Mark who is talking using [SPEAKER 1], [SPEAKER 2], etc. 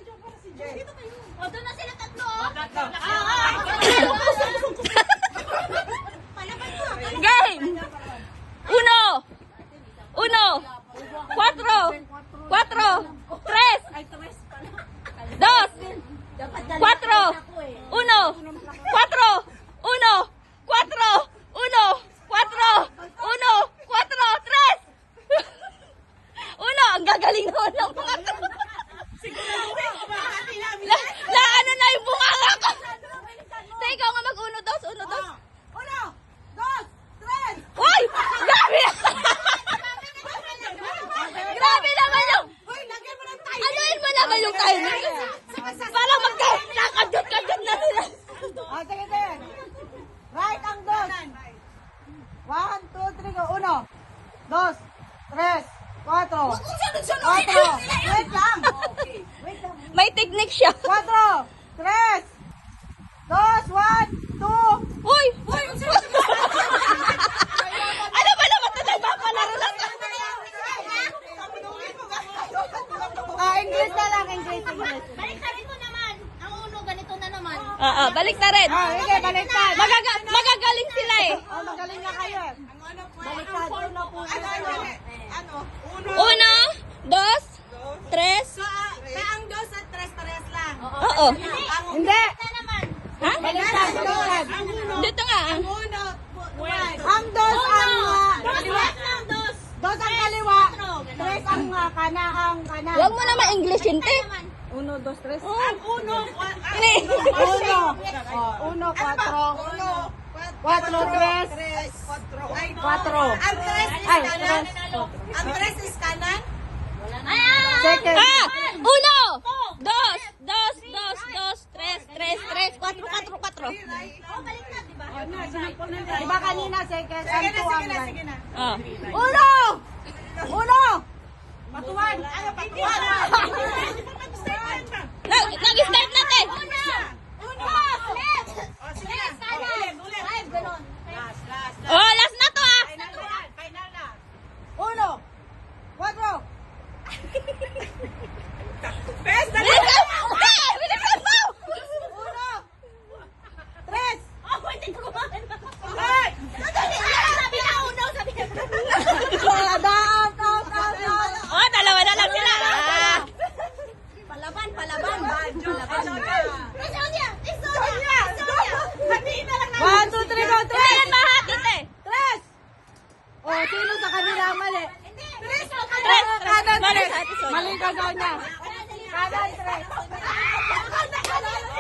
[SPEAKER 1] O, doon na sila tatlo.
[SPEAKER 2] Game! Uno! Uno! Cuatro! Cuatro! Tres! Dos! Cuatro! Uno! Cuatro! Uno! Cuatro! Uno! Cuatro! Uno! Cuatro! Tres! Uno! Ang gagaling naman ng bunga ko. La, ano na yung bunganga ko? Sa ikaw nga mag-uno, dos, uno, dos.
[SPEAKER 1] Uno, dos, tres.
[SPEAKER 2] Uy! Grabe! Grabe naman yung...
[SPEAKER 1] Uy, lagyan mo ng tayo.
[SPEAKER 2] Anuin mo naman yung timing. Para magka-kadyot-kadyot na sila.
[SPEAKER 1] Ah, sige, sige. Right ang dos. 1, 2, 3, go. 1, 2, 3, 4. 4. Wait lang. Wait lang.
[SPEAKER 2] May technique siya.
[SPEAKER 1] 4, 3, 2, 1, 2.
[SPEAKER 2] Uy! Ano ba naman ito? Nagpapalaro lang.
[SPEAKER 1] Ah, English na lang. English, English.
[SPEAKER 3] Baliktarin mo naman. Ang uno, ganito na naman.
[SPEAKER 2] Oo, balik na rin.
[SPEAKER 1] Ah, sige, baliktad.
[SPEAKER 2] Magagaling sila eh.
[SPEAKER 1] Oh, magaling na kayo. Baliktad. Uno po.
[SPEAKER 2] Uno, dos, tres.
[SPEAKER 1] Ang dos at tres, pares lang.
[SPEAKER 2] Oo.
[SPEAKER 1] Hindi.
[SPEAKER 2] Ha?
[SPEAKER 1] Baliktad, baliktad.
[SPEAKER 2] Dito nga.
[SPEAKER 1] Ang dos ang kaliwa.
[SPEAKER 3] Lang, dos.
[SPEAKER 1] Dos ang kaliwa. Tres ang ang kanan.
[SPEAKER 2] Huwag mo naman English yun, te.
[SPEAKER 1] 1, 2, 3.
[SPEAKER 3] Uno.
[SPEAKER 2] Ini.
[SPEAKER 1] Uno. Oh, 1, 4. 4, 3. 4.
[SPEAKER 3] Ang tres is
[SPEAKER 1] Ay,
[SPEAKER 3] kanan.
[SPEAKER 1] tres.
[SPEAKER 3] Ang tres is kanan.
[SPEAKER 1] Second.
[SPEAKER 2] Ah! Uno! Dos! Dos! Dos! Dos! Tres! Tres! Tres! Cuatro! Cuatro! Cuatro!
[SPEAKER 3] Oh, baliktad, di ba?
[SPEAKER 1] Diba kanina second? Ang 2 ang right.
[SPEAKER 2] Ah.
[SPEAKER 1] Uno! Uno! Patuwan! Ano, patuwan!
[SPEAKER 2] Nag-start natin! Oh, last na to ah!
[SPEAKER 1] Uno! 4!
[SPEAKER 2] Bilisan mo! Bilisan mo!
[SPEAKER 1] Uno! 3! Out!
[SPEAKER 2] Oh, dalawa na lang sila! Ah.
[SPEAKER 3] Palaban, palaban.
[SPEAKER 1] One, two, three, go!
[SPEAKER 2] Ayan, mahati te!
[SPEAKER 1] 3! Oh, sino sa kanila mali?
[SPEAKER 2] Tres!
[SPEAKER 1] Kanan
[SPEAKER 2] Mali
[SPEAKER 1] 3!
[SPEAKER 2] sa ate, sorry.
[SPEAKER 1] Mali ka daw niya. Kanan 3.